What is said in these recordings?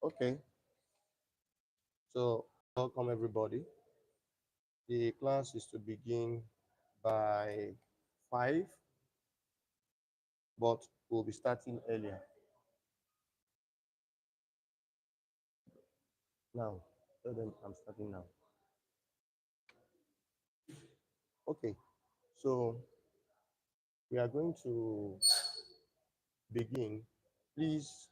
Okay, so welcome everybody. The class is to begin by 5, but we'll be starting earlier. Now, tell them I'm starting now. Okay, so we are going to begin. Please,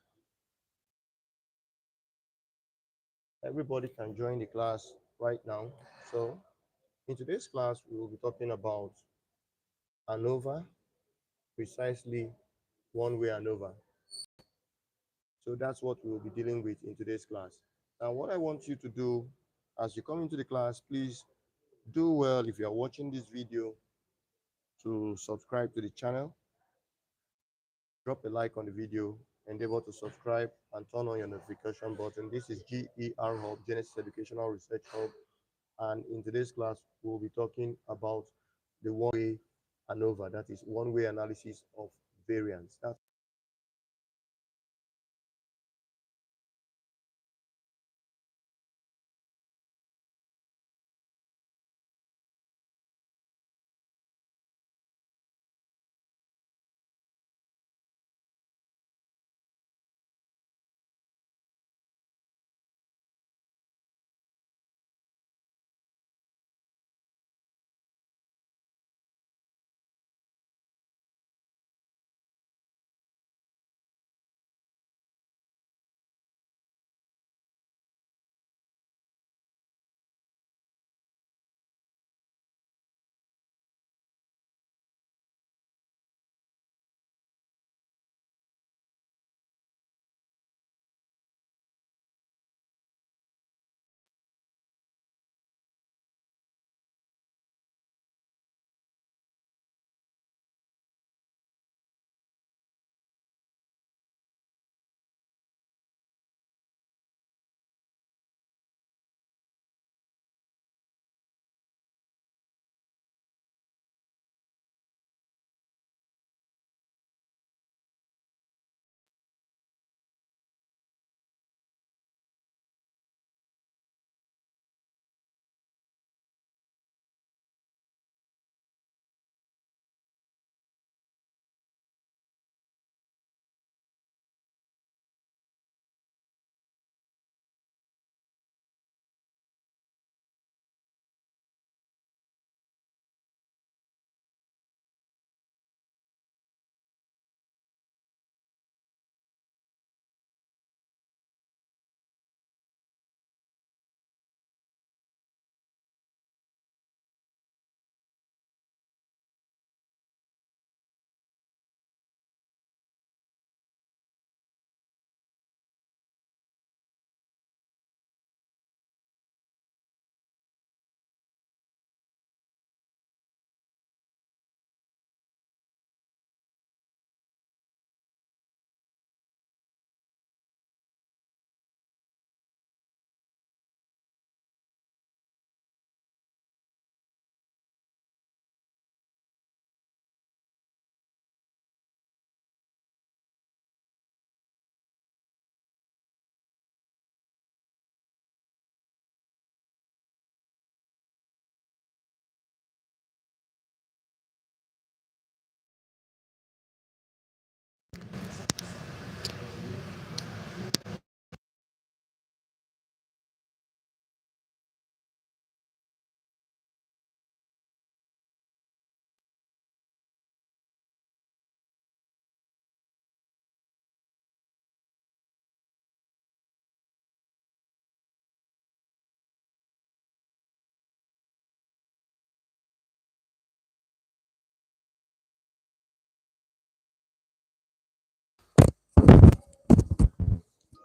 everybody can join the class right now. So, in today's class, we will be talking about ANOVA, precisely one-way ANOVA. So that's what we will be dealing with in today's class. Now, what I want you to do as you come into the class, please do well if you are watching this video to subscribe to the channel, drop a like on the video, endeavor to subscribe and turn on your notification button. This is GER Hub, Genesis Educational Research Hub. And in today's class, we'll be talking about the one-way ANOVA, that is one-way analysis of variance. That's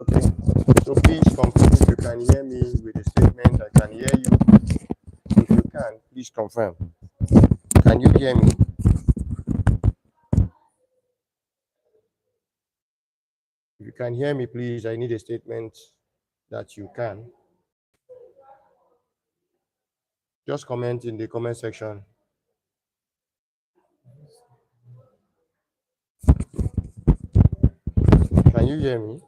okay. So please confirm if you can hear me with the statement. I can hear you. If you can, please confirm. Can you hear me? If you can hear me, please, I need a statement that you can. Just comment in the comment section. Can you hear me?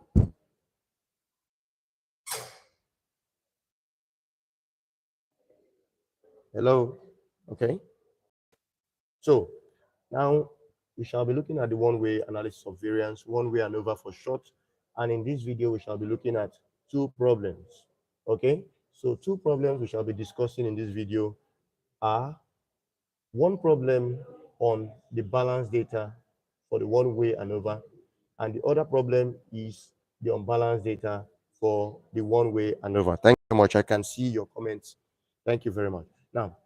Hello. Okay. So now we shall be looking at the one-way analysis of variance, one-way ANOVA for short. And in this video, we shall be looking at two problems. Okay. So two problems we shall be discussing in this video are one problem on the balanced data for the one-way ANOVA, and the other problem is the unbalanced data for the one-way ANOVA. Thank you very much. I can see your comments. Thank you very much. Now,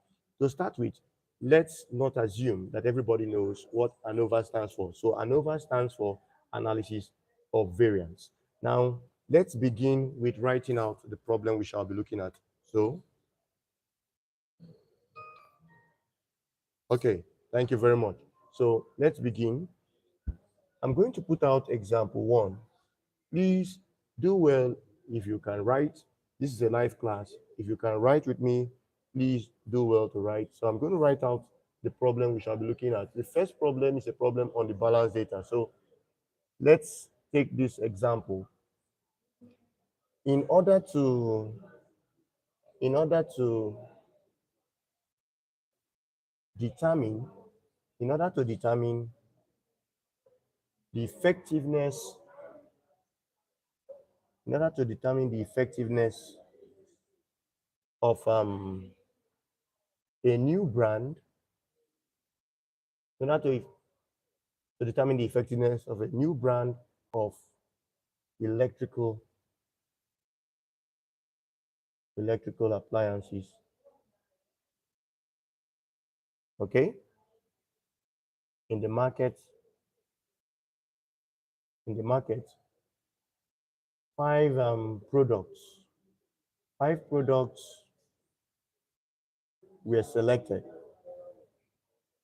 to start with, let's not assume that everybody knows what ANOVA stands for. So ANOVA stands for analysis of variance. Now, let's begin with writing out the problem we shall be looking at. So, okay, thank you very much. So let's begin. I'm going to put out example one. Please do well if you can write. This is a live class. If you can write with me, please do well to write. So I'm going to write out the problem we shall be looking at. The first problem is a problem on the balanced data. So let's take this example. In order to in order to determine in order to determine the effectiveness in order to determine the effectiveness of a new brand, in order to determine the effectiveness of a new brand of electrical appliances. Okay, in the market, in the market, five products, five products were selected.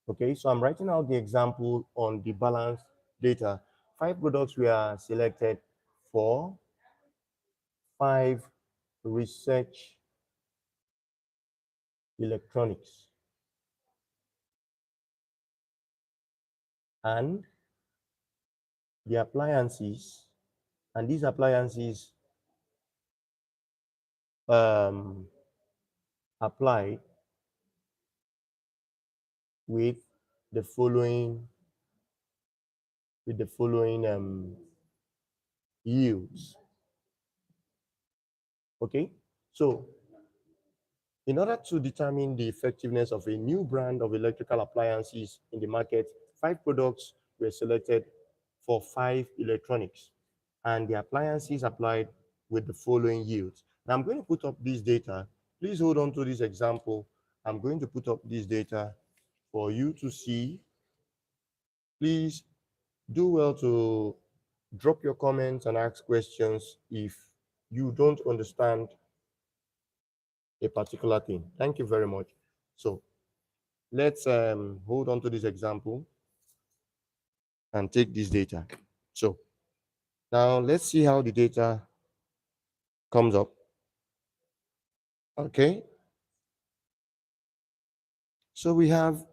Okay, so I'm writing out the example on the balanced data. Five products were selected for five research electronics, and the appliances, and these appliances um, applied with the following yields. Okay, so in order to determine the effectiveness of a new brand of electrical appliances in the market, five products were selected for five electronics, and the appliances applied with the following yields. Now I'm going to put up this data. Please hold on to this example. I'm going to put up this data for you to see. Please do well to drop your comments and ask questions if you don't understand a particular thing. Thank you very much. So let's hold on to this example and take this data. So now let's see how the data comes up. Okay. So we have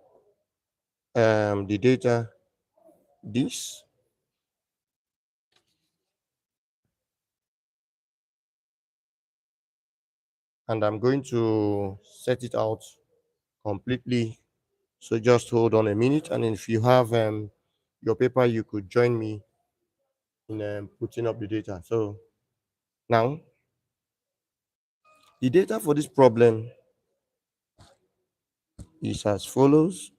the data, this, and I'm going to set it out completely. So just hold on a minute, and if you have your paper, you could join me in putting up the data. So now the data for this problem is as follows.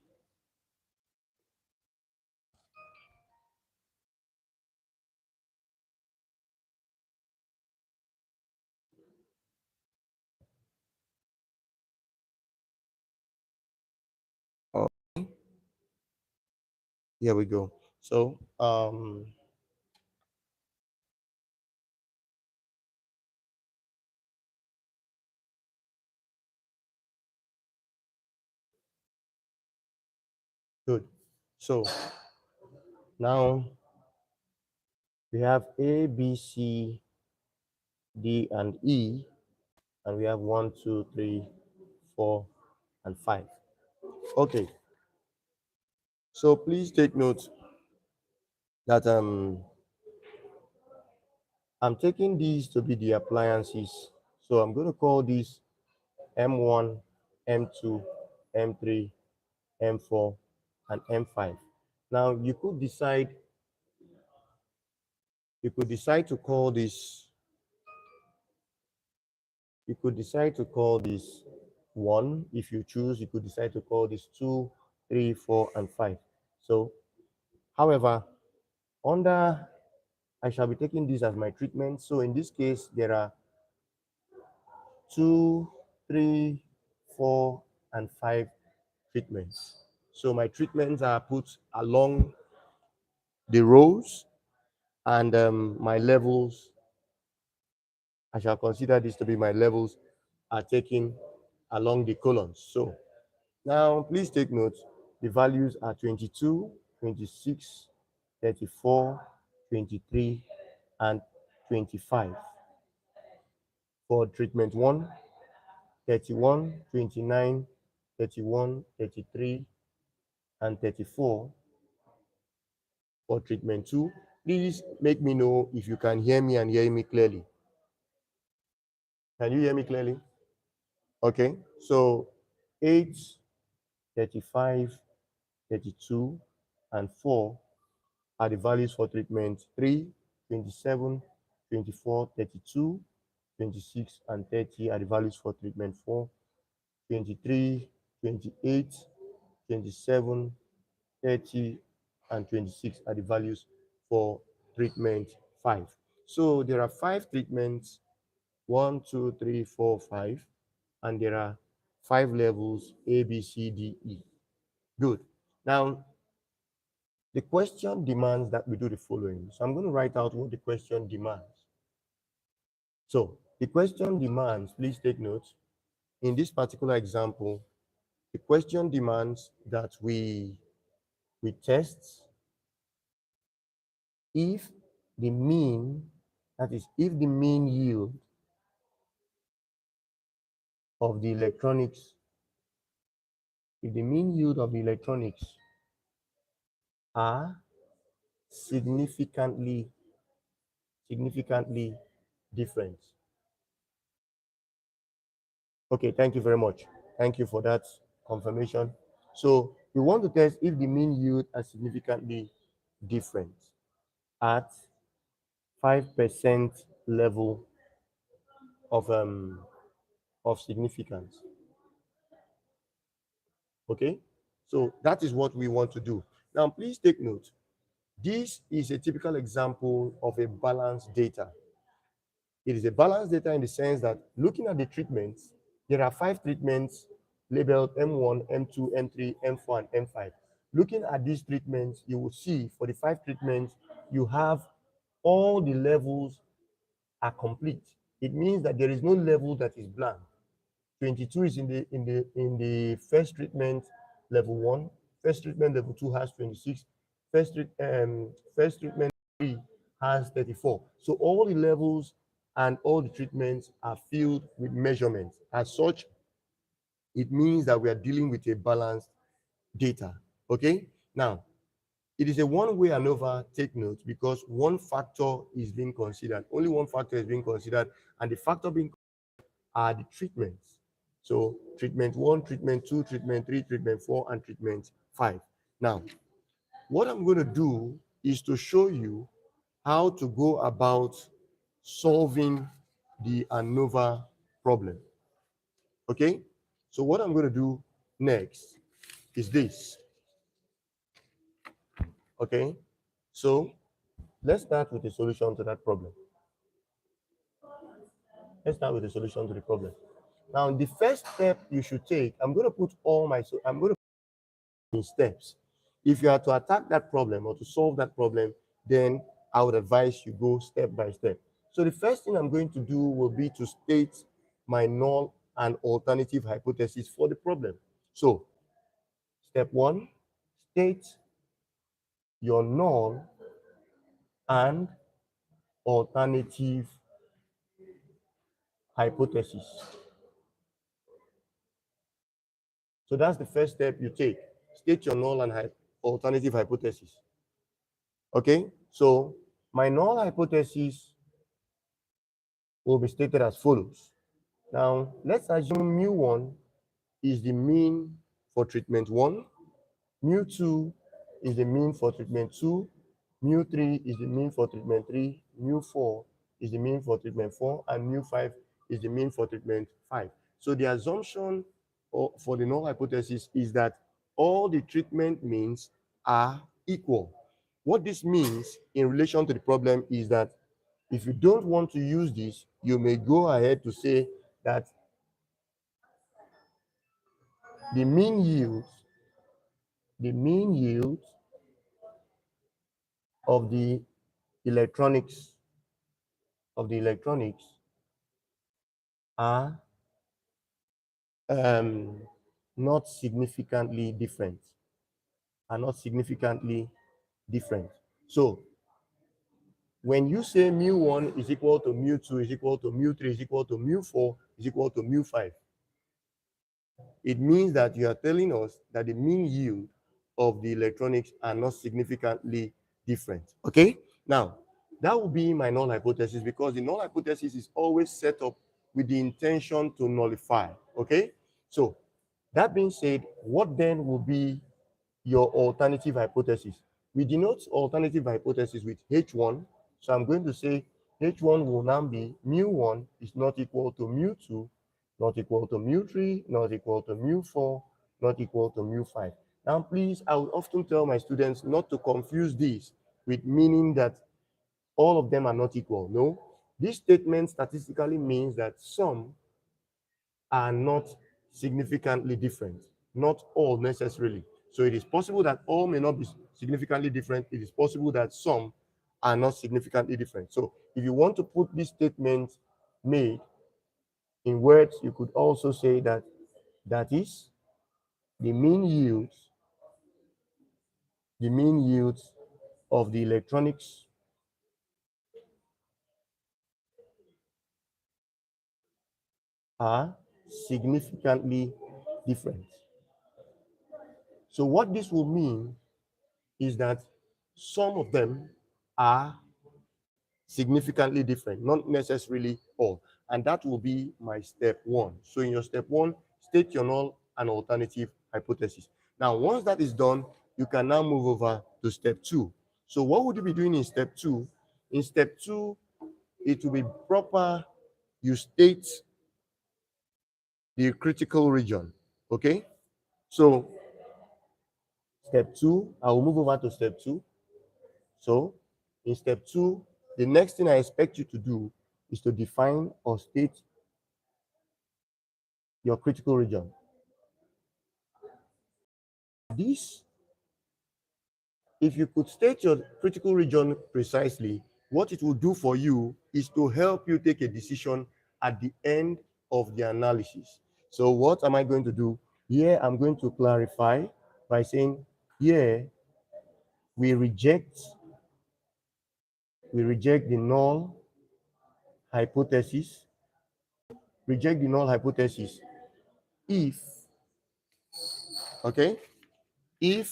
Oh, here we go. So good. So now we have A, B, C, D, and E, and we have 1, 2, 3, 4, and 5. Okay. So please take note that I'm taking these to be the appliances. So I'm going to call this M1, M2, M3, M4, and M5. Now you could decide to call this you could decide to call this 1 if you choose. You could decide to call this 2, 3, 4, and 5. So, however, under I shall be taking this as my treatment. So in this case, there are 2, 3, 4, and 5 treatments. So my treatments are put along the rows, and my levels, I shall consider this to be my levels, are taken along the columns. So now please take note, the values are 22, 26, 34, 23, and 25. For treatment 1, 31, 29, 31, 33, and 34. For treatment 2, please make me know if you can hear me and hear me clearly. Can you hear me clearly? Okay, so 8, 35, 32, and 4 are the values for treatment 3, 27, 24, 32, 26, and 30 are the values for treatment 4, 23, 28, 27, 30, and 26 are the values for treatment 5. So there are 5 treatments, 1, 2, 3, 4, 5, and there are 5 levels A, B, C, D, E. Good. Now, the question demands that we do the following. So I'm going to write out what the question demands. So the question demands, please take note, in this particular example, the question demands that we test if the mean, that is, if the mean yield of the electronics, if the mean yield of the electronics are significantly different. Okay, thank you very much. Thank you for that confirmation. So we want to test if the mean yield are significantly different at 5% level of significance. Okay, so that is what we want to do. Now, please take note. This is a typical example of a balanced data. It is a balanced data in the sense that looking at the treatments, there are 5 treatments labeled M1, M2, M3, M4, and M5. Looking at these treatments, you will see for the 5 treatments, you have all the levels are complete. It means that there is no level that is blank. 22 is in the first treatment level 1. First treatment level 2 has 26. First treatment 3 has 34. So all the levels and all the treatments are filled with measurements. As such, it means that we are dealing with a balanced data. Okay? Now, it is a one-way ANOVA, take note, because one factor is being considered. Only one factor is being considered, and the factor being are the treatments. So treatment 1, treatment 2, treatment 3, treatment 4, and treatment 5. Now, what I'm going to do is to show you how to go about solving the ANOVA problem. Okay? So what I'm going to do next is this. Okay? So let's start with the solution to that problem. Let's start with the solution to the problem. Now, the first step you should take, I'm going to put in steps. If you are to attack that problem or to solve that problem, then I would advise you go step by step. So the first thing I'm going to do will be to state my null and alternative hypothesis for the problem. So step 1, state your null and alternative hypothesis. So that's the first step you take. State your null and alternative hypothesis. Okay, so my null hypothesis will be stated as follows. Now, let's assume mu1 is the mean for treatment 1, mu2 is the mean for treatment 2, mu3 is the mean for treatment 3, mu4 is the mean for treatment 4, and mu5 is the mean for treatment 5. So the assumption for the null hypothesis is that all the treatment means are equal. What this means in relation to the problem is that if you don't want to use this, you may go ahead to say that the mean yield of the electronics are not significantly different. So when you say mu1 is equal to mu2 is equal to mu3 is equal to mu4 is equal to mu5, it means that you are telling us that the mean yield of the electronics are not significantly different. Okay? Now, that will be my null hypothesis, because the null hypothesis is always set up with the intention to nullify. Okay? So, that being said, what then will be your alternative hypothesis? We denote alternative hypothesis with H1. So I'm going to say H1 will now be mu1 is not equal to mu2, not equal to mu3, not equal to mu4, not equal to mu5. Now, please, I would often tell my students not to confuse this with meaning that all of them are not equal. No, this statement statistically means that some are not significantly different, not all necessarily. So it is possible that all may not be significantly different. It is possible that some are not significantly different. So if you want to put this statement made in words, you could also say that that is the mean yields of the electronics are significantly different. So what this will mean is that some of them are significantly different, not necessarily all. And that will be my step 1. So in your step 1, state your null and alternative hypothesis. Now, once that is done, you can now move over to step 2. So what would you be doing in step 2? In step 2, it will be proper you state the critical region. Okay? So step 2, I will move over to step 2. So in step 2, the next thing I expect you to do is to define or state your critical region. This, if you could state your critical region precisely, what it will do for you is to help you take a decision at the end of the analysis. So what am I going to do? Here, I'm going to clarify by saying, here, we reject the null hypothesis, if, okay, if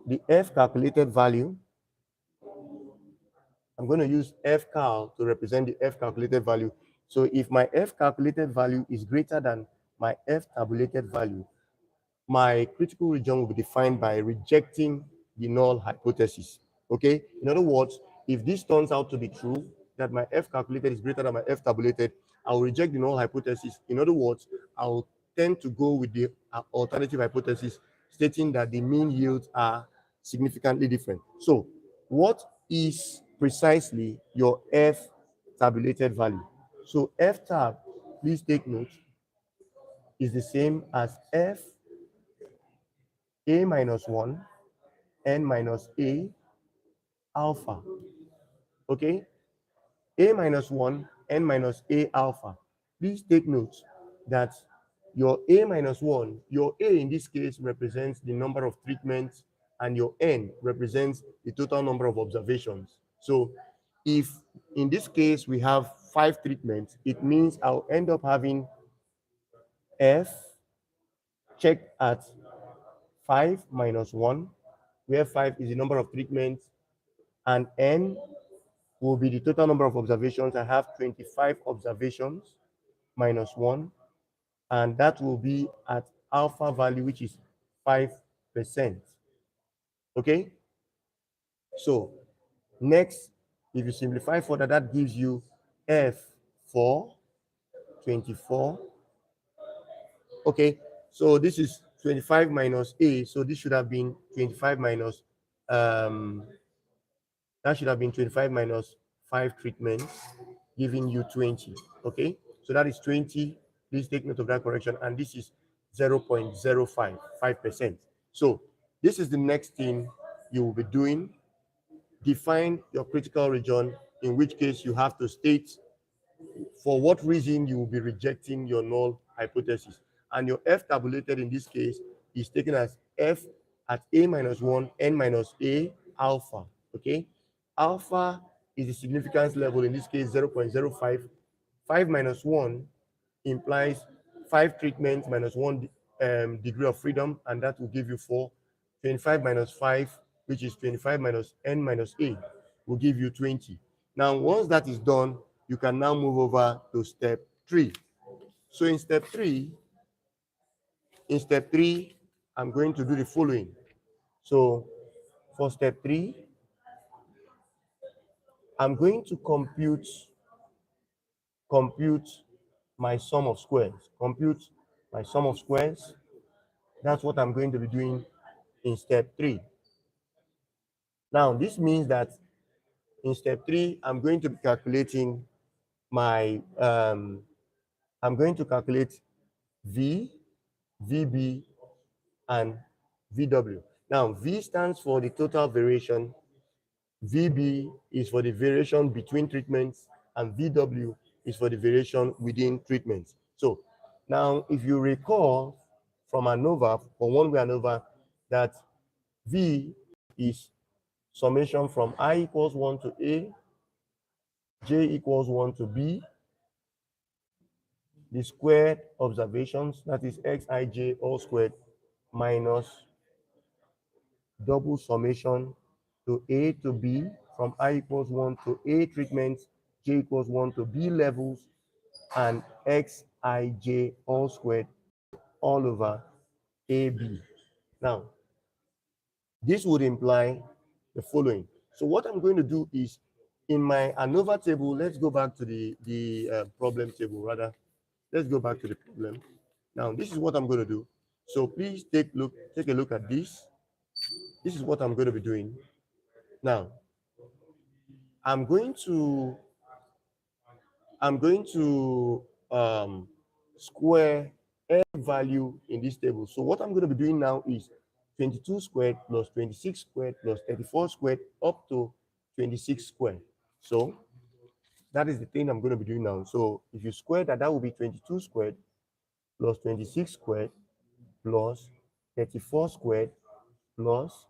the F calculated value, I'm going to use F cal to represent the F calculated value. So if my F calculated value is greater than my F tabulated value, my critical region will be defined by rejecting the null hypothesis. Okay? In other words, if this turns out to be true, that my F calculated is greater than my F tabulated, I will reject the null hypothesis. In other words, I will tend to go with the alternative hypothesis stating that the mean yields are significantly different. So what is precisely your F tabulated value? So F tab, please take note, is the same as F A minus 1 n minus A alpha. Okay? A minus 1 n minus A alpha. Please take note that your A minus 1, your A in this case represents the number of treatments, and your N represents the total number of observations. So if in this case we have 5 treatments, it means I'll end up having F checked at 5 minus 1, where 5 is the number of treatments, and N will be the total number of observations. I have 25 observations minus 1, and that will be at alpha value, which is 5%. Okay? So next, if you simplify further, that gives you F for 24. Okay, so this is 25 minus A, so this should have been 25 minus, that should have been 25 minus 5 treatments, giving you 20. Okay, so that is 20. Please take note of that correction, and this is 0.05, 5%. So this is the next thing you will be doing. Define your critical region, in which case you have to state for what reason you will be rejecting your null hypothesis. And your F tabulated in this case is taken as F at A minus 1, N minus A alpha. Okay? Alpha is the significance level, in this case 0.05. 5 minus 1 implies 5 treatments minus 1 degree of freedom, and that will give you 4. 25 minus 5, which is 25 minus N minus A, will give you 20. Now, once that is done, you can now move over to step 3. So in step 3, I'm going to do the following. So for step 3, I'm going to compute my sum of squares. Compute my sum of squares. That's what I'm going to be doing in step 3. Now, this means that in step 3, I'm going to be calculating my, I'm going to calculate V, VB, and VW. Now, V stands for the total variation, VB is for the variation between treatments, and VW is for the variation within treatments. So now, if you recall from ANOVA, for one-way ANOVA, that V is summation from I equals 1 to A, J equals 1 to B, the squared observations, that is Xij all squared, minus double summation to A to B, from I equals 1 to A treatments, J equals 1 to B levels, and Xij all squared all over AB. Now, this would imply the following. So what I'm going to do is, in my ANOVA table, let's go back to the problem table, rather. Let's go back to the problem. Now, this is what I'm going to do. So please take a look at this. This is what I'm going to be doing. Now, I'm going to square every value in this table. So what I'm going to be doing now is 22 squared plus 26 squared plus 34 squared up to 26 squared. So that is the thing I'm going to be doing now. So if you square that, that will be 22 squared plus 26 squared plus 34 squared plus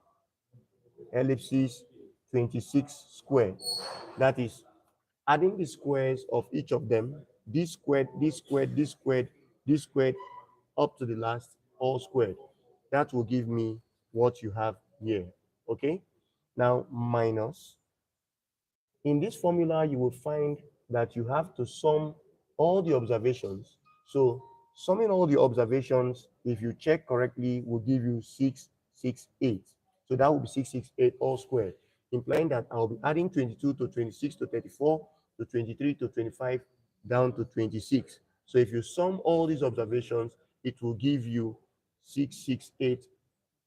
ellipsis 26 squared. That is adding the squares of each of them, this squared, this squared, this squared, this squared, up to the last, all squared. That will give me what you have here. Okay? Now, minus. In this formula, you will find that you have to sum all the observations. So, summing all the observations, if you check correctly, will give you 668. So that will be 668 all squared, implying that I'll be adding 22 to 26 to 34 to 23 to 25 down to 26. So if you sum all these observations, it will give you 668,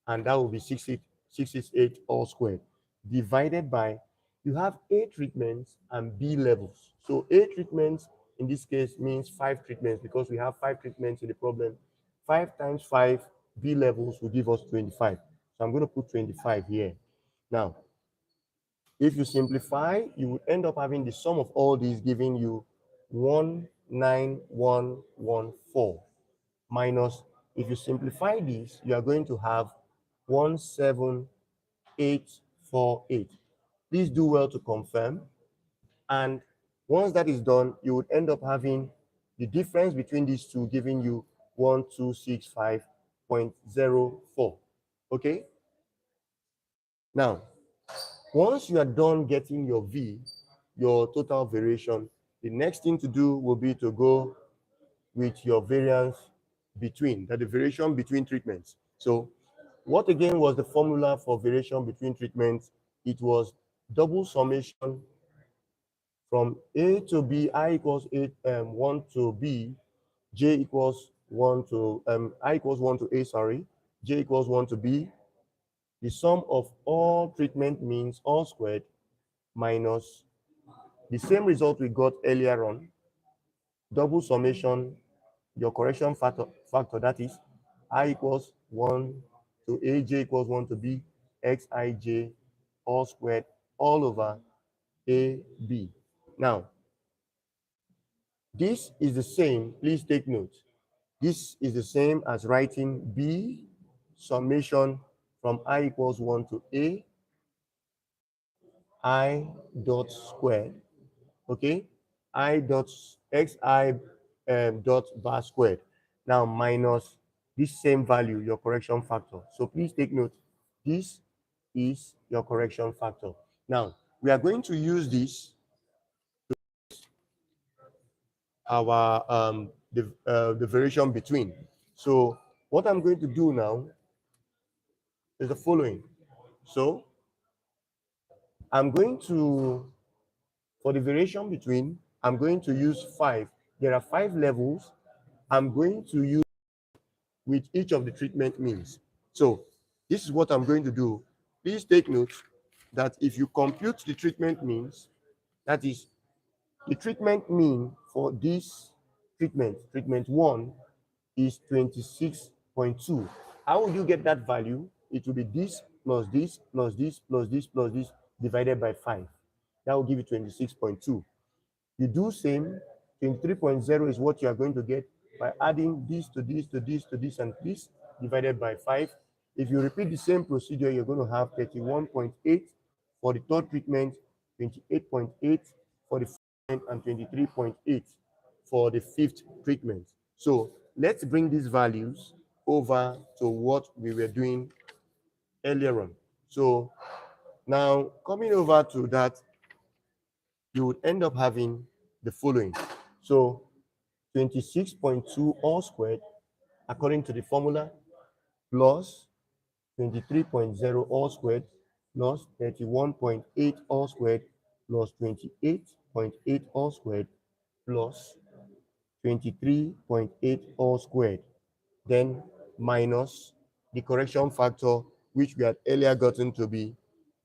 and that will be 668 all squared, divided by, you have A treatments and B levels. So A treatments in this case means 5 treatments, because we have 5 treatments in the problem. 5 times 5 B levels will give us 25. So I'm going to put 25 here. Now, if you simplify, you would end up having the sum of all these giving you 19114 minus, if you simplify this, you are going to have 17848. Please do well to confirm. And once that is done, you would end up having the difference between these two giving you 1265.04. Okay? Now, once you are done getting your V, your total variation, the next thing to do will be to go with your variance between, that the variation between treatments. So what again was the formula for variation between treatments? It was double summation from A to B, I equals 1 to B, J equals 1 to, I equals 1 to A, sorry, J equals 1 to B, the sum of all treatment means all squared minus the same result we got earlier on, double summation, your correction factor that is I equals 1 to A, J equals 1 to B, Xij all squared all over AB. Now, this is the same, please take note. This is the same as writing B summation from I equals 1 to A, I dot squared, okay? I dot Xi dot bar squared. Now minus this same value, your correction factor. So please take note, this is your correction factor. Now, we are going to use this our the variation between. So what I'm going to do now is the following. So I'm going to, for the variation between, I'm going to use 5. There are 5 levels. I'm going to use with each of the treatment means. So this is what I'm going to do. Please take note that if you compute the treatment means, that is the treatment mean for this treatment 1 is 26.2. How would you get that value? It will be this plus this plus this plus this plus this divided by 5. That will give you 26.2. You do same, 23.0 is what you are going to get by adding this to this to this to this and this divided by 5. If you repeat the same procedure, you're going to have 31.8 for the third treatment, 28.8 for the fourth treatment, and 23.8 for the fifth treatment. So let's bring these values over to what we were doing earlier on. So now coming over to that, you would end up having the following. So 26.2 all squared according to the formula plus 23.0 all squared plus 31.8 all squared plus 28.8 all squared plus 23.8 all squared, then minus the correction factor which we had earlier gotten to be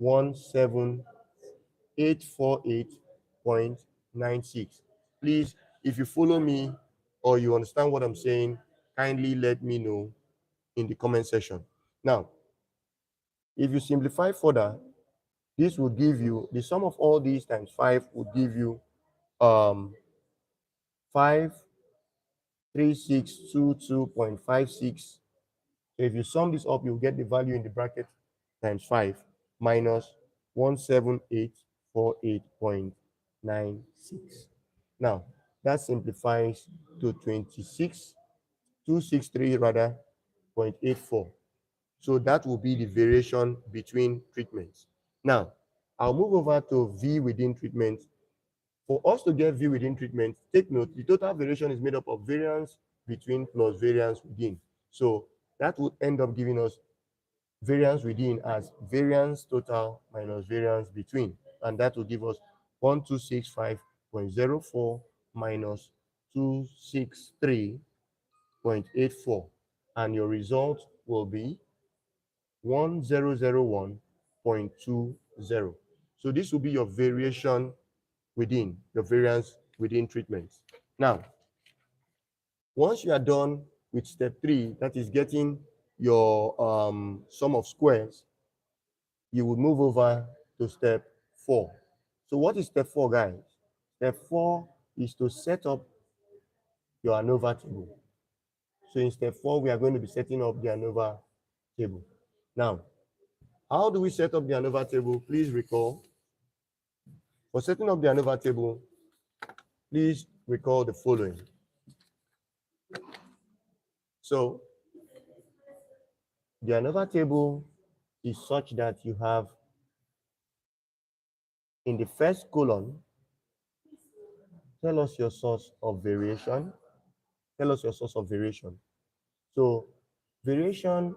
17848.96. Please, if you follow me or you understand what I'm saying, kindly let me know in the comment section. Now, if you simplify further, this will give you the sum of all these times 5 will give you 53622.56. So if you sum this up, you'll get the value in the bracket times 5 minus 17848.96. Now, that simplifies to 263 rather, 0.84. So that will be the variation between treatments. Now, I'll move over to V within treatment. For us to get V within treatment, take note, the total variation is made up of variance between plus variance within. So that would end up giving us variance within as variance total minus variance between. And that will give us 1265.04 minus 263.84. And your result will be 1001.20. So this will be your variation within, your variance within treatments. Now, once you are done with step 3, that is getting your sum of squares, you will move over to step 4. So what is step 4, guys? Step 4 is to set up your ANOVA table. So in step 4, we are going to be setting up the ANOVA table. Now, how do we set up the ANOVA table? Please recall. For setting up the ANOVA table, please recall the following. So the ANOVA table is such that you have in the first column, tell us your source of variation. Tell us your source of variation. So variation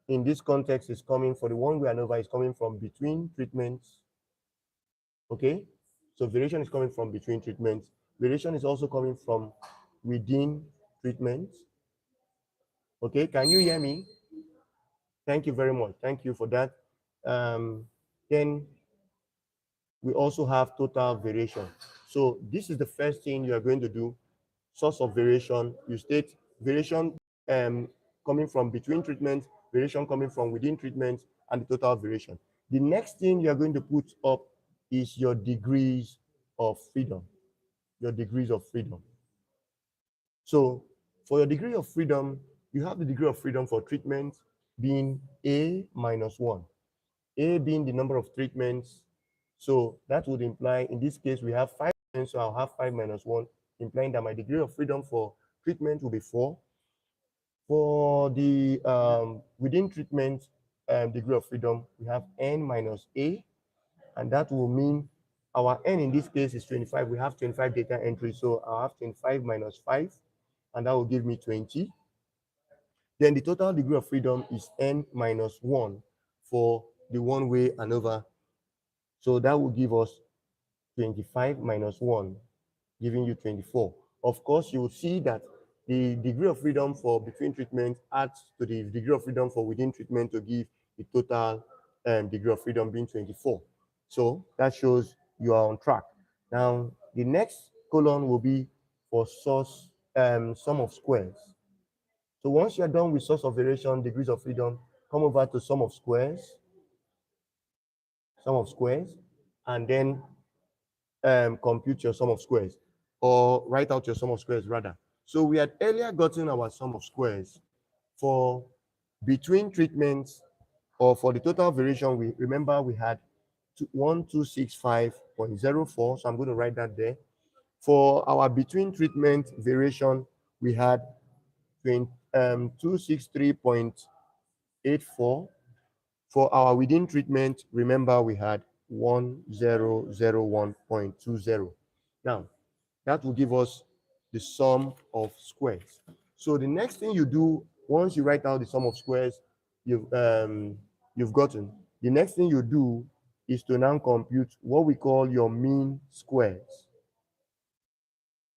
in this context is coming for the one way ANOVA is coming from between treatments. Okay, so variation is coming from between treatments. Variation is also coming from within treatments. Okay, can you hear me? Thank you very much. Thank you for that. Then we also have total variation. So this is the first thing you are going to do. Source of variation, you state variation coming from between treatments, variation coming from within treatments, and the total variation. The next thing you are going to put up is your degrees of freedom. Your degrees of freedom. So for your degree of freedom, you have the degree of freedom for treatment being A minus 1. A being the number of treatments. So that would imply, in this case, we have 5, so I'll have 5 minus 1, implying that my degree of freedom for treatment will be 4. For the within treatment degree of freedom, we have N minus A, and that will mean our N in this case is 25. We have 25 data entries, so I'll have 25 minus 5, and that will give me 20. Then the total degree of freedom is N minus 1 for the one way ANOVA. So that will give us 25 minus 1, giving you 24. Of course, you will see that the degree of freedom for between treatment adds to the degree of freedom for within treatment to give the total degree of freedom being 24. So that shows you are on track. Now, the next column will be for source sum of squares. So once you're done with source of variation, degrees of freedom, come over to sum of squares, and then compute your sum of squares, or write out your sum of squares rather. So we had earlier gotten our sum of squares for between treatments, or for the total variation. We remember we had 1265.04, so I'm going to write that there. For our between treatment variation, we had 263.84. For our within treatment, remember we had 1001.20. Now, that will give us the sum of squares. So the next thing you do, once you write out the sum of squares you've gotten, the next thing you do is to now compute what we call your mean squares.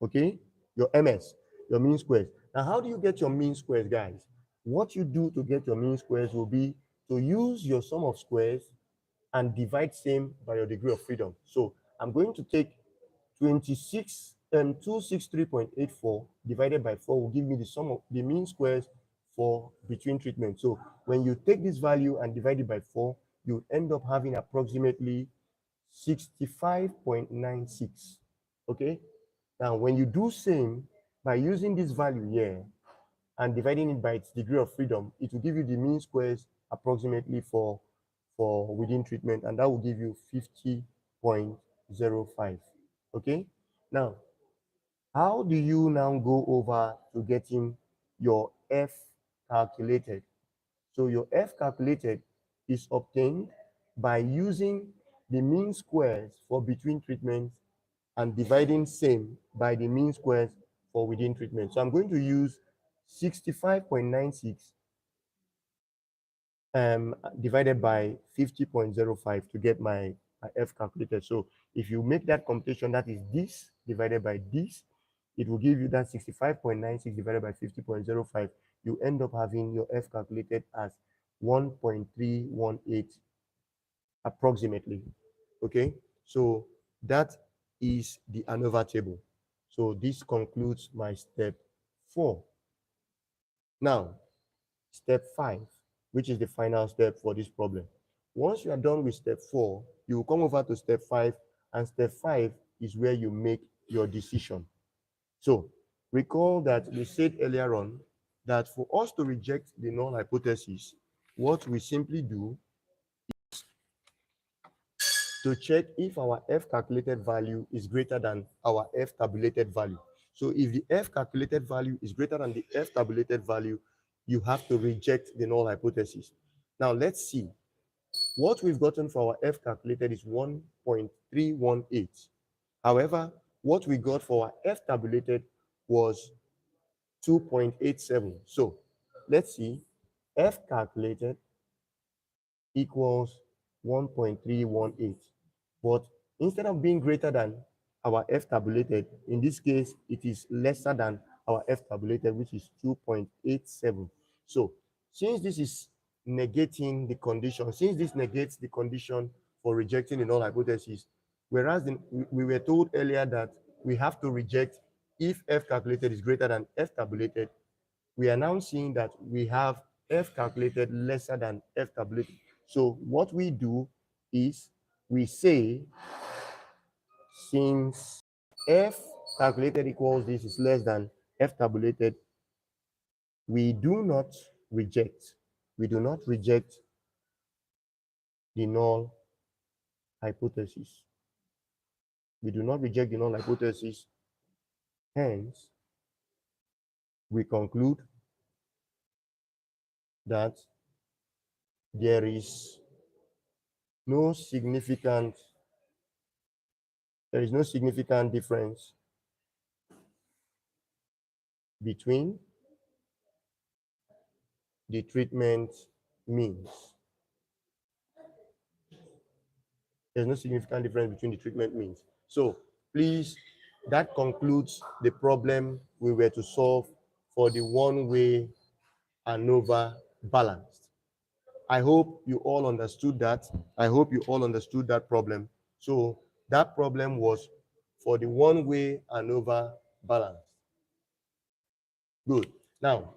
Okay, your MS, your mean squares. Now, how do you get your mean squares, guys? What you do to get your mean squares will be to use your sum of squares and divide same by your degree of freedom. So I'm going to take 263.84 divided by 4 will give me the sum of the mean squares for between treatment. So when you take this value and divide it by 4, you end up having approximately 65.96. Okay, now when you do same by using this value here and dividing it by its degree of freedom, it will give you the mean squares approximately for within treatment, and that will give you 50.05. Okay, now how do you now go over to getting your F calculated? So your F calculated is obtained by using the mean squares for between treatments and dividing same by the mean squares for within treatment. So I'm going to use 65.96 divided by 50.05 to get my F calculated. So if you make that computation, that is this divided by this, it will give you that 65.96 divided by 50.05. You end up having your F calculated as 1.318 approximately. Okay, so that is the ANOVA table. So this concludes my step 4. Now, step 5, which is the final step for this problem. Once you are done with step 4, you will come over to step 5, and step 5 is where you make your decision. So recall that we said earlier on that for us to reject the null hypothesis, what we simply do to check if our F calculated value is greater than our F tabulated value. So if the F calculated value is greater than the F tabulated value, you have to reject the null hypothesis. Now let's see. What we've gotten for our F calculated is 1.318. However, what we got for our F tabulated was 2.87. So let's see, F calculated equals 1.318. But instead of being greater than our F tabulated, in this case, it is lesser than our F tabulated, which is 2.87. So since this is negating the condition, since this negates the condition for rejecting the null hypothesis, whereas we were told earlier that we have to reject if F calculated is greater than F tabulated, we are now seeing that we have F calculated lesser than F tabulated. So what we do is we say, since F calculated equals this is less than F tabulated, we do not reject the null hypothesis. We do not reject the null hypothesis. Hence, we conclude that there is no significant difference between the treatment means. There's no significant difference between the treatment means. So please, that concludes the problem we were to solve for the one-way ANOVA balanced. I hope you all understood that. I hope you all understood that problem. So that problem was for the one-way ANOVA balanced. Good. Now,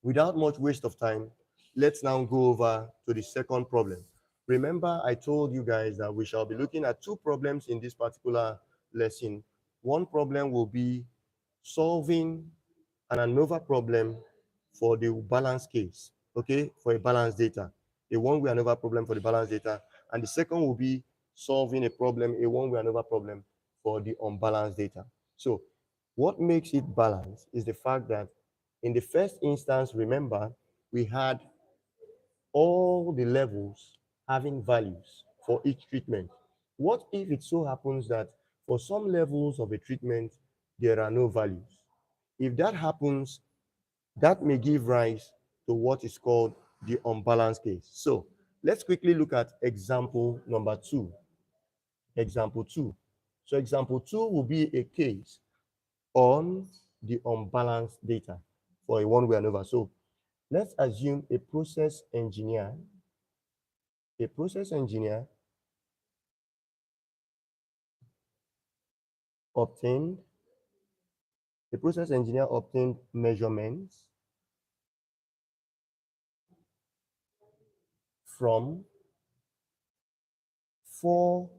without much waste of time, let's now go over to the second problem. Remember, I told you guys that we shall be looking at two problems in this particular lesson. One problem will be solving an ANOVA problem for the balanced case, okay, for a balanced data, a one-way ANOVA problem for the balanced data. And the second will be solving a one-way ANOVA problem for the unbalanced data. So what makes it balanced is the fact that in the first instance, remember, we had all the levels having values for each treatment. What if it so happens that for some levels of a treatment, there are no values? If that happens, that may give rise to what is called the unbalanced case. So let's quickly look at example number 2. Example 2. So example 2 will be a case on the unbalanced data for a one-way ANOVA. So let's assume a process engineer obtained measurements from 4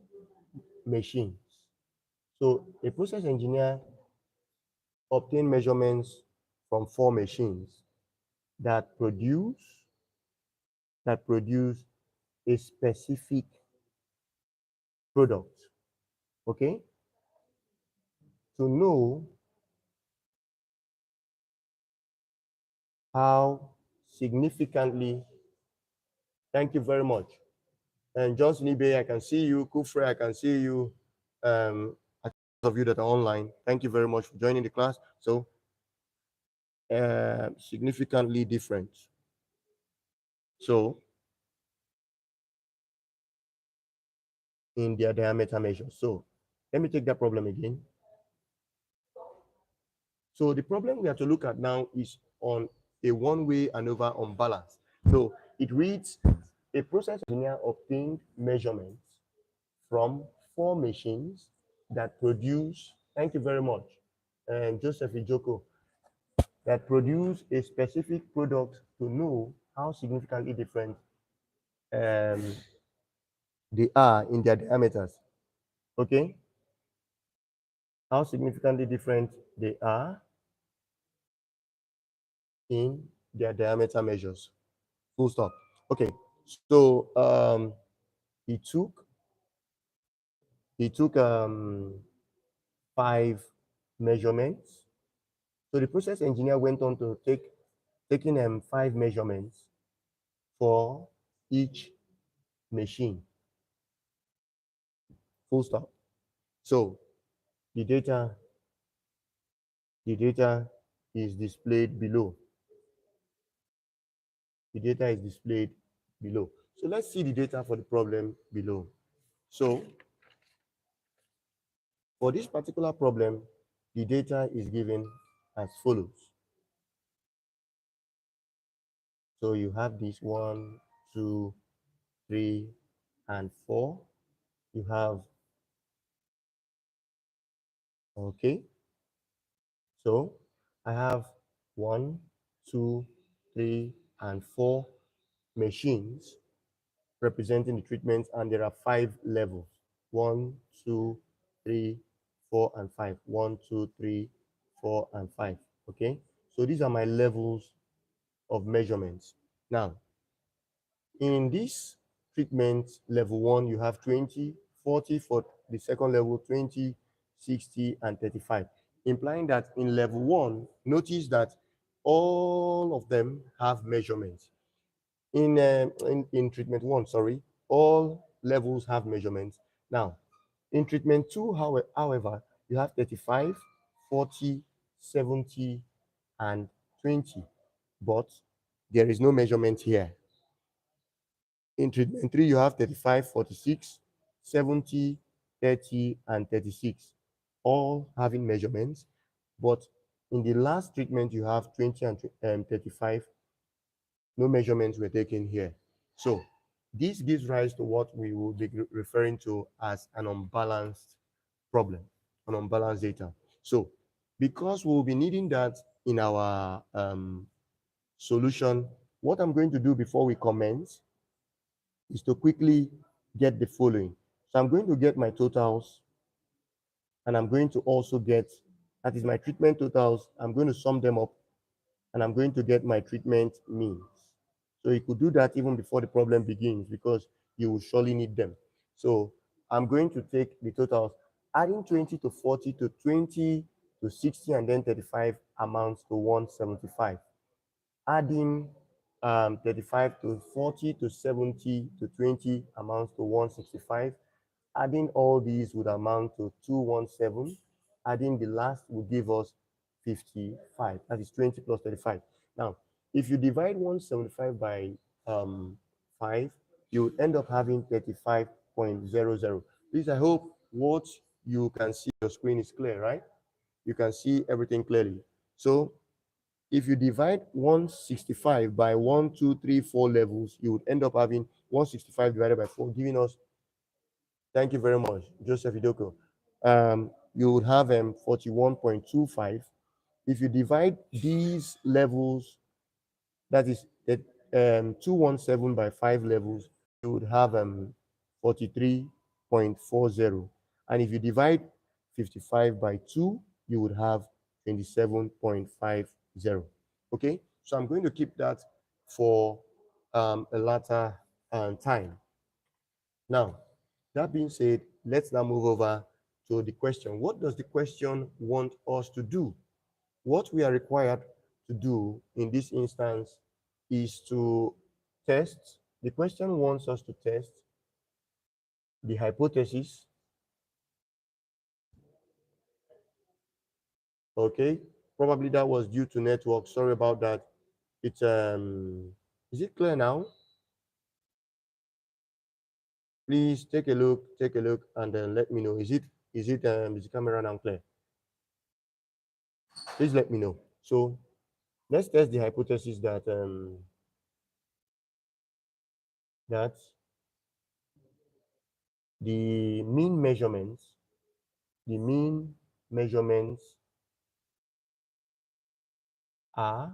machines. So a process engineer obtained measurements from 4 machines that produce a specific product. Okay? To know how significantly, thank you very much. And Johnson Ibe, I can see you. Kufre, I can see you. Of you that are online, thank you very much for joining the class. So, significantly different. So, in their diameter measure. So, let me take that problem again. So, the problem we have to look at now is on a one-way ANOVA unbalanced. So, it reads, a process engineer obtained measurements from 4 machines that produce, thank you very much, and Joseph Ijoko, that produce a specific product to know how significantly different they are in their diameters. Okay? How significantly different they are in their diameter measures. Full stop. Okay. So he took 5 measurements. So the process engineer went on to taking 5 measurements for each machine. Full stop. So the data is displayed below. The data is displayed below. So let's see the data for the problem below. So for this particular problem, the data is given as follows. So you have this 1, 2, 3, and 4. You have, okay. So I have 1, 2, 3, and 4 machines representing the treatments, and there are 5 levels. 1, 2, 3, 4, and 5. 1, 2, 3, 4, and 5. Okay. So these are my levels of measurements. Now, in this treatment level 1, you have 20, 40 for the second level, 20, 60, and 35, implying that in level 1, notice that all of them have measurements. In treatment 1, sorry, all levels have measurements. Now, in treatment 2, however, you have 35, 40, 70, and 20, but there is no measurement here. In treatment 3, you have 35, 46, 70, 30, and 36, all having measurements. But in the last treatment, you have 20 and 35. No measurements were taken here. So this gives rise to what we will be referring to as an unbalanced problem, an unbalanced data. So because we'll be needing that in our solution, what I'm going to do before we commence is to quickly get the following. So I'm going to get my totals, and I'm going to also get, that is my treatment totals, I'm going to sum them up, and I'm going to get my treatment means. So you could do that even before the problem begins, because you will surely need them. So I'm going to take the totals, adding 20 to 40 to 20 to 60 and then 35 amounts to 175. Adding 35 to 40 to 70 to 20 amounts to 165. Adding all these would amount to 217. Adding the last would give us 55. That is 20 plus 35. Now, if you divide 175 by 5, you would end up having 35.00. Please, I hope what you can see on your screen is clear, right? You can see everything clearly. So if you divide 165 by 1, 2, 3, 4 levels, you would end up having 165 divided by 4, giving us, thank you very much, Joseph Idoko. You would have 41.25. If you divide these levels, that is 217 by 5 levels, you would have 43.40. And if you divide 55 by 2, you would have 27.50. Okay, so I'm going to keep that for a later time. Now, that being said, let's now move over to the question. What does the question want us to do? What we are required to do in this instance is to test. The question wants us to test the hypothesis. Okay, probably that was due to network. Sorry about that. It's is it clear now? Please take a look, and then let me know. Is the camera now clear? Please let me know. So let's test the hypothesis that that the mean measurements, the mean measurements are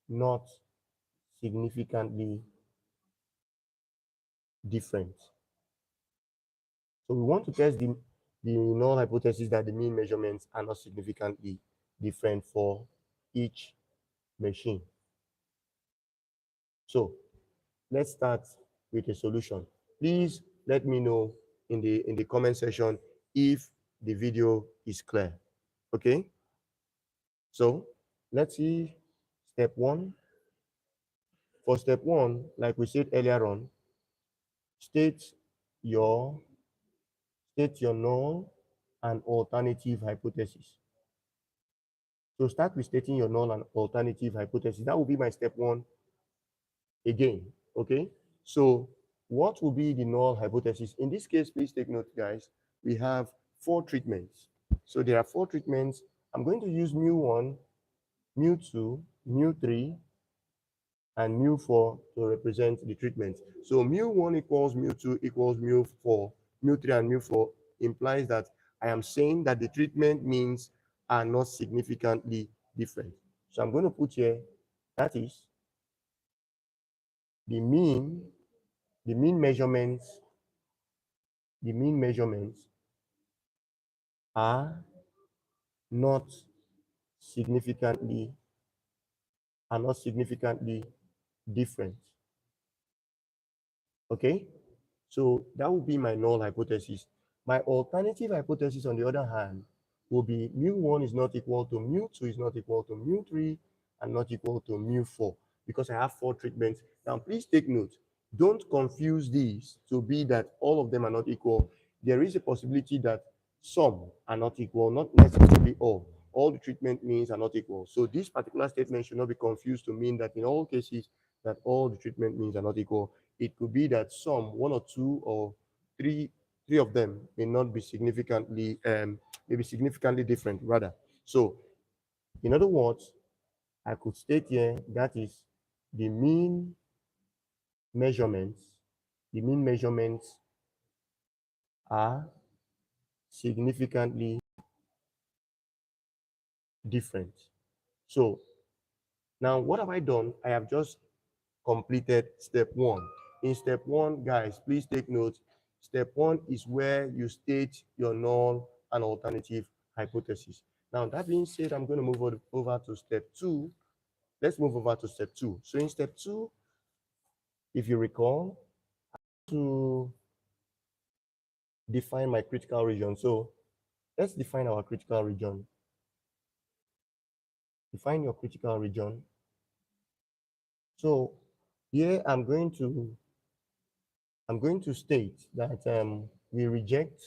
not significantly different. So we want to test the null hypothesis that the mean measurements are not significantly different for each machine. So let's start with a solution. Please let me know in the comment section if the video is clear. Okay, so let's see step 1. For step 1, like we said earlier on, state your null and alternative hypothesis. So start with stating your null and alternative hypothesis. That will be my step one again, okay? So what will be the null hypothesis? In this case, please take note, guys, we have 4 treatments. So there are 4 treatments. I'm going to use mu1, mu2, mu3, and mu4 to represent the treatment. So mu1 equals mu2 equals mu4, mu3 and mu4 implies that I am saying that the treatment means are not significantly different. So I'm going to put here, that is the mean measurements, are not significantly different. Okay? So that would be my null hypothesis. My alternative hypothesis, on the other hand, will be mu1 is not equal to mu2 is not equal to mu3 and not equal to mu4 because I have 4 treatments. Now, please take note. Don't confuse these to be that all of them are not equal. There is a possibility that some are not equal, not necessarily all. All the treatment means are not equal. So this particular statement should not be confused to mean that in all cases that all the treatment means are not equal. It could be that some, 1 or 2 or 3 of them may not be significantly, maybe significantly different rather. So in other words, I could state here that is the mean measurements are significantly different. So now what have I done? I have just completed step 1. In step 1, guys, please take note. Step 1 is where you state your null and alternative hypothesis. Now, that being said, I'm going to move over to step 2. Let's move over to step 2. So in step 2, if you recall, to define my critical region. So let's define our critical region. Define your critical region. So here I'm going to state that we reject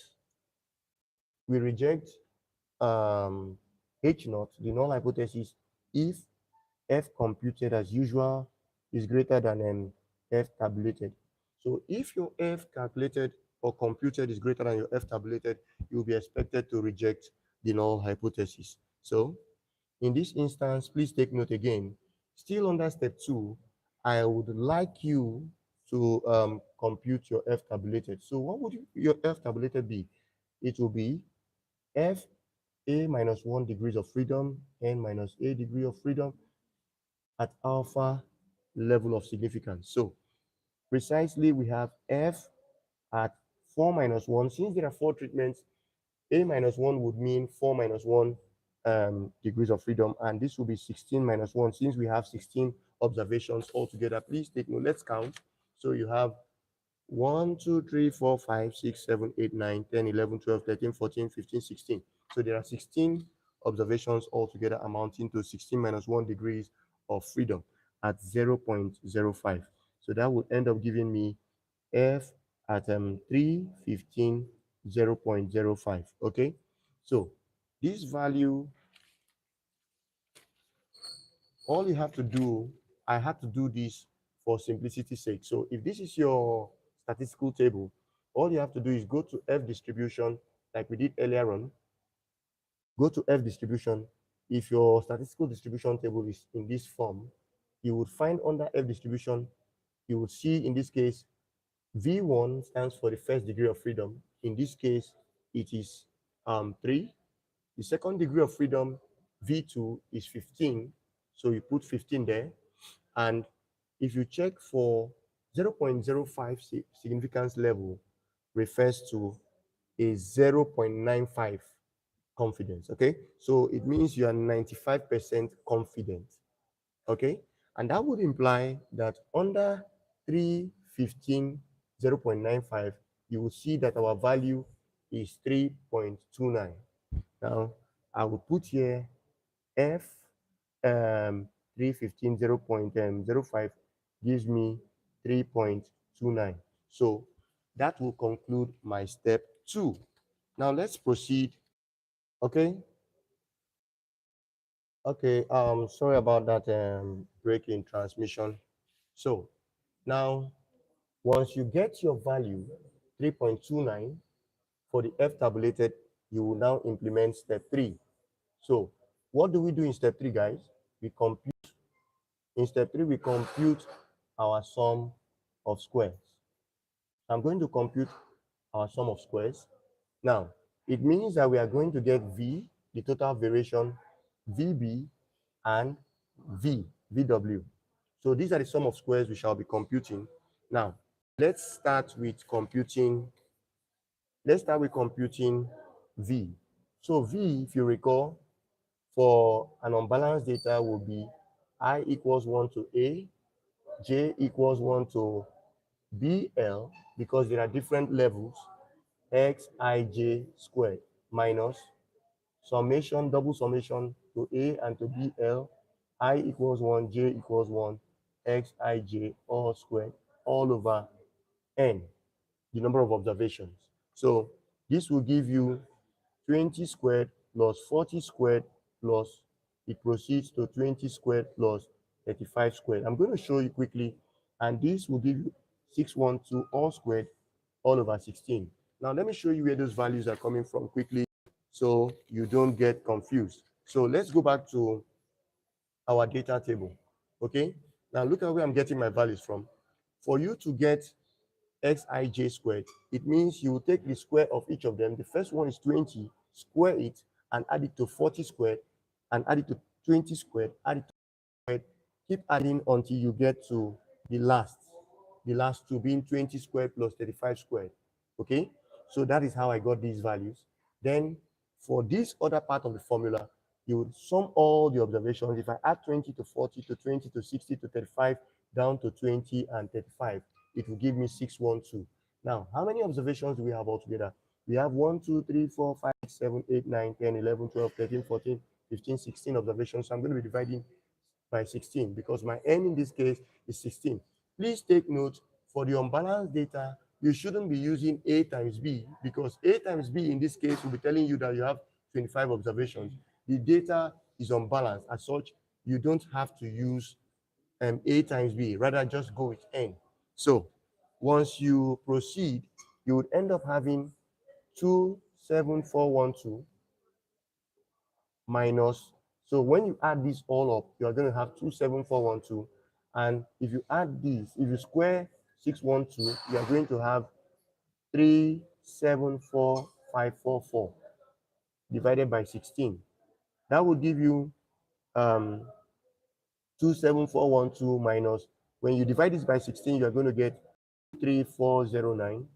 H naught, the null hypothesis, if F computed as usual is greater than F tabulated. So if your F calculated or computed is greater than your F tabulated, you'll be expected to reject the null hypothesis. So in this instance, please take note again, still under step 2, I would like you to compute your F tabulated. So what would your F tabulated be? It will be F a minus 1 degrees of freedom, n minus a degree of freedom at alpha level of significance. So precisely we have F at 4 minus 1. Since there are 4 treatments, a minus 1 would mean 4 minus 1 degrees of freedom, and this will be 16 minus 1 since we have 16 observations altogether. Please take note, let's count. So you have 1, 2, 3, 4, 5, 6, 7, 8, 9, 10, 11, 12, 13, 14, 15, 16. So there are 16 observations altogether amounting to 16 minus 1 degrees of freedom at 0.05. So that would end up giving me F at 3, 15, 0.05. Okay. So this value, all you have to do, I had to do this for simplicity's sake. So if this is your statistical table, all you have to do is go to F distribution like we did earlier on. Go to F distribution. If your statistical distribution table is in this form, you would find under F distribution, you would see in this case, V1 stands for the first degree of freedom. In this case, it is 3. The second degree of freedom, V2, is 15. So you put 15 there. And if you check for 0.05 significance level, refers to a 0.95 confidence. Okay. So it means you are 95% confident. Okay. And that would imply that under 315, 0.95, you will see that our value is 3.29. Now, I will put here F 315, 0.05 gives me 3.29. So that will conclude my step 2. Now let's proceed. Okay. Okay, sorry about that break in transmission. So now, once you get your value 3.29 for the F tabulated, you will now implement step 3. So what do we do in step 3, guys? We compute, in step 3, we compute our sum of squares. I'm going to compute our sum of squares. Now, it means that we are going to get V, the total variation, VB, and VW. So these are the sum of squares we shall be computing. Now, let's start with computing, V. So V, if you recall, for an unbalanced data will be I equals 1 to A, J equals 1 to BL, because there are different levels, xij squared minus summation, double summation to A and to BL, I equals 1, J equals 1, xij all squared, all over n, the number of observations. So this will give you 20 squared plus 40 squared plus, it proceeds to 20 squared plus 35 squared. I'm going to show you quickly, and this will give you 612 all squared all over 16. Now let me show you where those values are coming from quickly so you don't get confused. So let's go back to our data table. Okay, now look at where I'm getting my values from. For you to get xij squared, it means you will take the square of each of them. The first one is 20, square it, and add it to 40 squared, and add it to 20 squared, add it to squared, keep adding until you get to the last two being 20 squared plus 35 squared. Okay, so that is how I got these values. Then for this other part of the formula, you would sum all the observations. If I add 20 to 40 to 20 to 60 to 35 down to 20 and 35, it will give me 612. Now, how many observations do we have altogether? We have 1, 2, 3, 4, 5, 6, 7, 8, 9, 10, 11, 12, 13, 14, 15, 16 observations. So I'm going to be dividing by 16 because my n in this case is 16. Please take note, for the unbalanced data, you shouldn't be using A times B, because A times B in this case will be telling you that you have 25 observations. The data is unbalanced. As such, you don't have to use A times B, rather just go with N. So once you proceed, you would end up having 27412 minus, so when you add this all up, you are going to have 27412. And if you add this, if you square 612, you are going to have 374544 divided by 16. That will give you 27412 minus, when you divide this by 16, you are going to get 3409,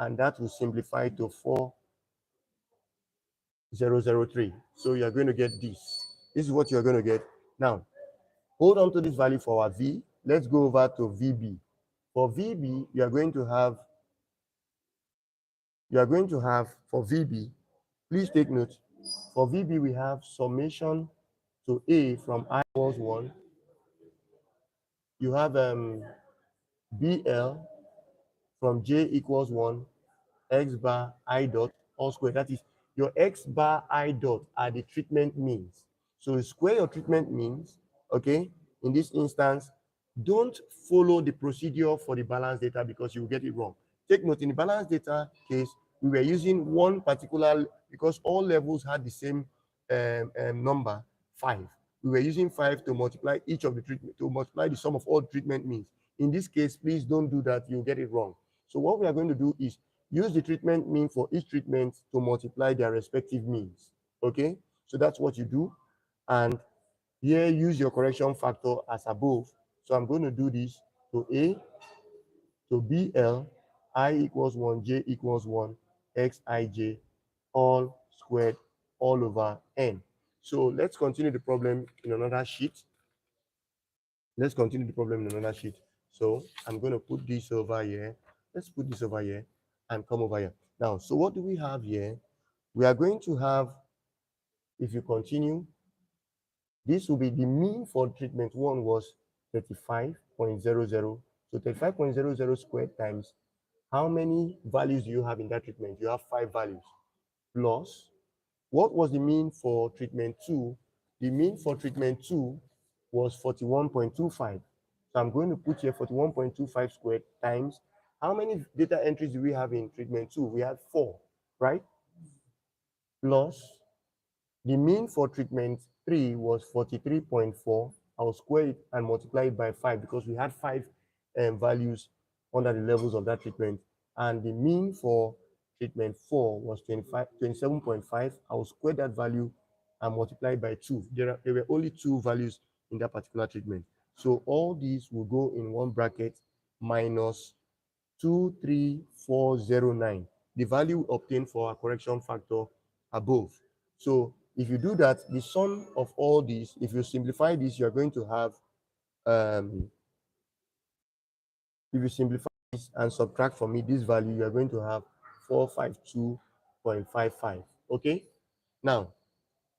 and that will simplify to 4003. So you are going to get this. This is what you are going to get. Now, hold on to this value for our V. Let's go over to VB. For VB, you are going to have, for VB, please take note, for VB, we have summation to A from I equals 1. You have BL from J equals 1, X bar I dot all square. That is, your X bar I dot are the treatment means. So you square your treatment means, okay? In this instance, don't follow the procedure for the balanced data because you will get it wrong. Take note, in the balanced data case, we were using one particular, because all levels had the same number, 5. We were using 5 to multiply each of the treatment, to multiply the sum of all treatment means. In this case, please don't do that, you'll get it wrong. So what we are going to do is use the treatment mean for each treatment to multiply their respective means. Okay, so that's what you do. And here, use your correction factor as above. So I'm going to do this to A, to BL, I equals 1, J equals 1, Xij, all squared, all over n. So let's continue the problem in another sheet. Let's continue the problem in another sheet. So I'm going to put this over here. Let's put this over here and come over here. Now, so what do we have here? We are going to have, if you continue, this will be the mean for treatment 1 was 35.00. So 35.00 squared times how many values do you have in that treatment? You have 5 values. Plus, what was the mean for treatment 2? The mean for treatment 2 was 41.25. So I'm going to put here 41.25 squared times how many data entries do we have in treatment 2? We had 4, right? Plus the mean for treatment 3 was 43.4. I'll square it and multiply it by 5 because we had 5 values under the levels of that treatment. And the mean for treatment 4 was 27.5. I'll square that value and multiply it by 2. There were only 2 values in that particular treatment. So all these will go in one bracket minus 23409, the value obtained for our correction factor above. So if you do that, the sum of all these, if you simplify this, you're going to have, if you simplify this and subtract from it this value, you're going to have 452.55. Okay? Now,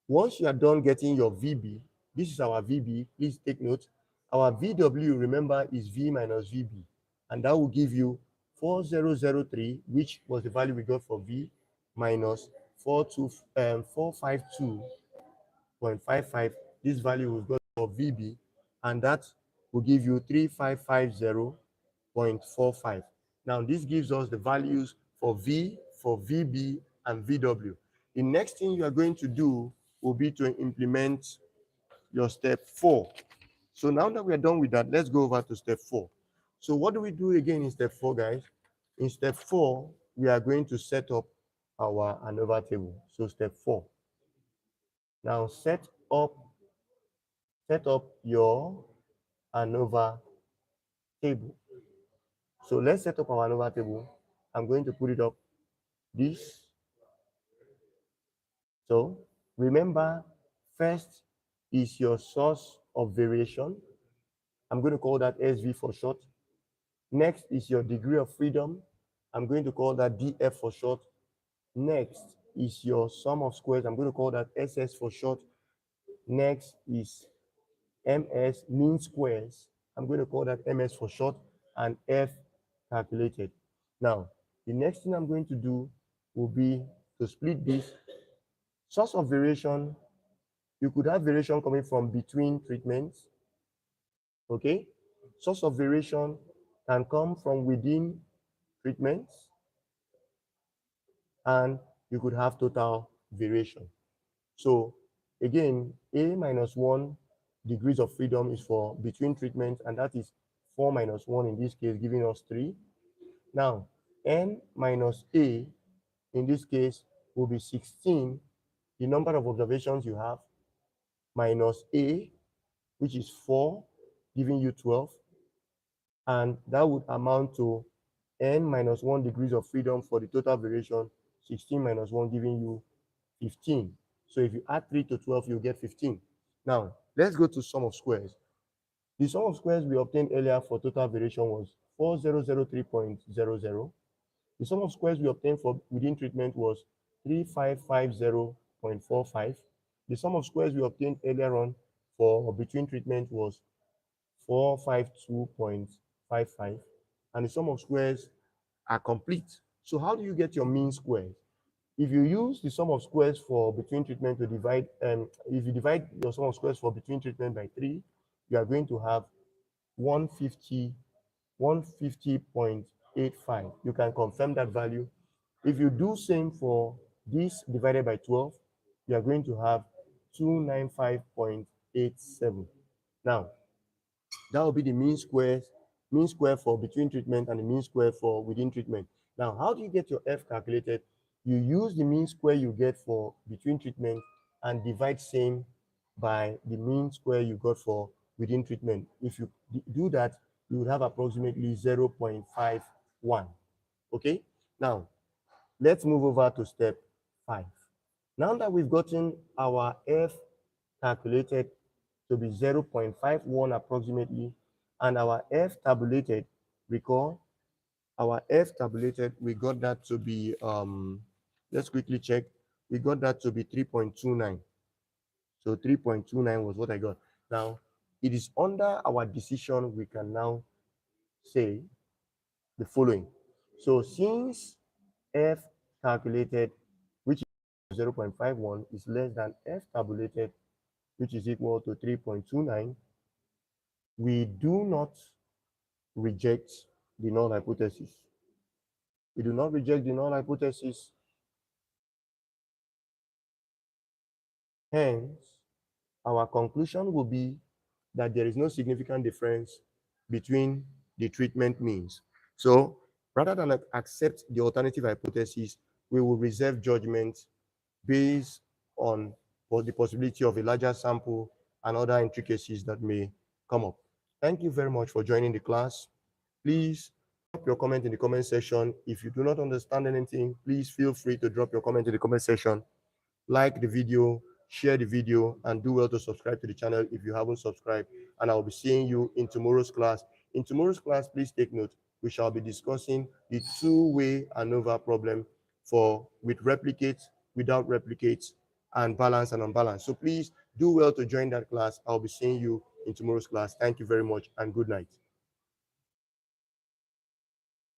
once you are done getting your VB, this is our VB, please take note. Our VW, remember, is V minus VB, and that will give you 4003, which was the value we got for V, minus 452.55. This value we got for VB, and that will give you 3550.45. Now, this gives us the values for V, for VB, and VW. The next thing you are going to do will be to implement your step 4. So now that we are done with that, let's go over to step 4. So what do we do again in step 4, guys? In step 4, we are going to set up our ANOVA table. So step 4. Now set up your ANOVA table. So let's set up our ANOVA table. I'm going to put it up this. So remember, first is your source of variation. I'm going to call that SV for short. Next is your degree of freedom. I'm going to call that DF for short. Next is your sum of squares. I'm going to call that SS for short. Next is MS, mean squares. I'm going to call that MS for short, and F calculated. Now, the next thing I'm going to do will be to split this. Source of variation, you could have variation coming from between treatments. Okay? Source of variation can come from within treatments, and you could have total variation. So again, A minus 1 degrees of freedom is for between treatments, and that is 4 minus 1 in this case, giving us 3. Now, N minus A in this case will be 16, the number of observations you have, minus A, which is 4, giving you 12. And that would amount to N minus 1 degrees of freedom for the total variation, 16 minus 1 giving you 15. So if you add 3 to 12, you'll get 15. Now, let's go to sum of squares. The sum of squares we obtained earlier for total variation was 4003.00. The sum of squares we obtained for within treatment was 3550.45. The sum of squares we obtained earlier on for between treatment was 452.55. And the sum of squares are complete. So how do you get your mean squares? If you use the sum of squares for between treatment to divide, if you divide your sum of squares for between treatment by 3, you are going to have 150.85. You can confirm that value. If you do same for this divided by 12, you are going to have 295.87. Now, that will be the mean square for between treatment and the mean square for within treatment. Now, how do you get your F calculated? You use the mean square you get for between treatment and divide same by the mean square you got for within treatment. If you do that, you would have approximately 0.51. Okay? Now, let's move over to step 5. Now that we've gotten our F calculated to be 0.51 approximately, and our F tabulated, recall, our F tabulated, we got that to be, let's quickly check, we got that to be 3.29. So 3.29 was what I got. Now, it is under our decision, we can now say the following. So since F calculated, which is 0.51, is less than F tabulated, which is equal to 3.29, we do not reject the null hypothesis. We do not reject the null hypothesis. Hence, our conclusion will be that there is no significant difference between the treatment means. So rather than accept the alternative hypothesis, we will reserve judgment based on the possibility of a larger sample and other intricacies that may come up. Thank you very much for joining the class. Please drop your comment in the comment section. If you do not understand anything, please feel free to drop your comment in the comment section. Like the video, share the video, and do well to subscribe to the channel if you haven't subscribed. And I'll be seeing you in tomorrow's class. In tomorrow's class, please take note, we shall be discussing the two-way ANOVA problem with replicates, without replicates, and balance and unbalanced. So please do well to join that class. I'll be seeing you in tomorrow's class. Thank you very much and good night.